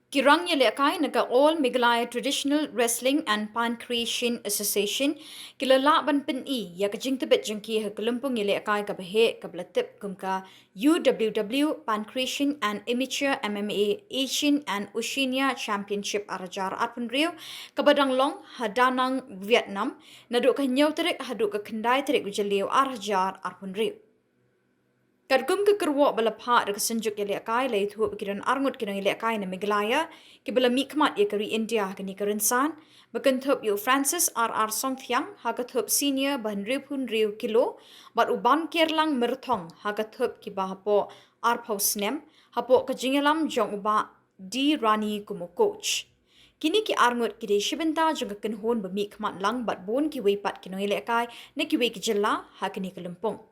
Kirang yelekai naga All Meghalaya Traditional Wrestling and Pankration Association kilala ban pen I ya kajing tebet jengki ha kelumpung yelekai ka behe ka blatip kumka UWW Pankration and Amateur MMA Asian and Oceania Championship arajar arpun riu ka badang long hadanang Vietnam naduk ka nyau terik haduk ka kendai terik gujaleu arajar arpun riu. Kadgum ke kerwak bala pak dekat senjuk yang lekai lai tu bekiran arngut kena lekai na Meghalaya ke bala mikmat ya keri India kini kerensan bekan thup yu Francis R.R. Songthiang haga thup senior bahan riu riu kilo bat uban kerlang merthong haga thup ki bahapo arpau snem hapo kejingalam jong uba di Rani kumo coach. Kini ki arngut ki de shibenta jong kenhon bemikmat lang bat bon ki weipat kena lekai ne ki wei kejela ha kini kelempong.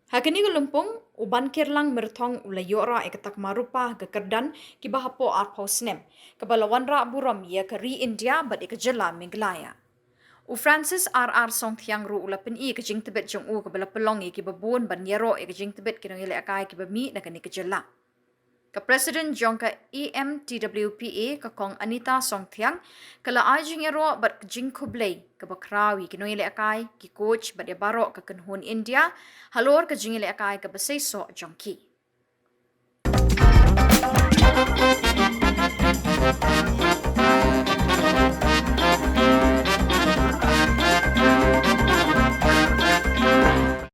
Hakini gelumpung uban kirlang mertong ula yora ekatak marupa ke kerdan ki bahapo arpau snem ke balawan ra buram ya ke ri India bat ikajela Meghalaya. U Francis R.R. Songthiang ru ula pen I ke jing tebet jong u ke bala pelong I ki babun ban yero ke jing tebet ki nangile akai ki bami na kani kejela. Ke Presiden jongka EMTWPA ke kong Anita Songthiang kala ajing yero bat jing kublay ke bakrawi ki nangile akai ki coach bat ya barok ke kenhun India halor ke jingile akai ke beseso jongki.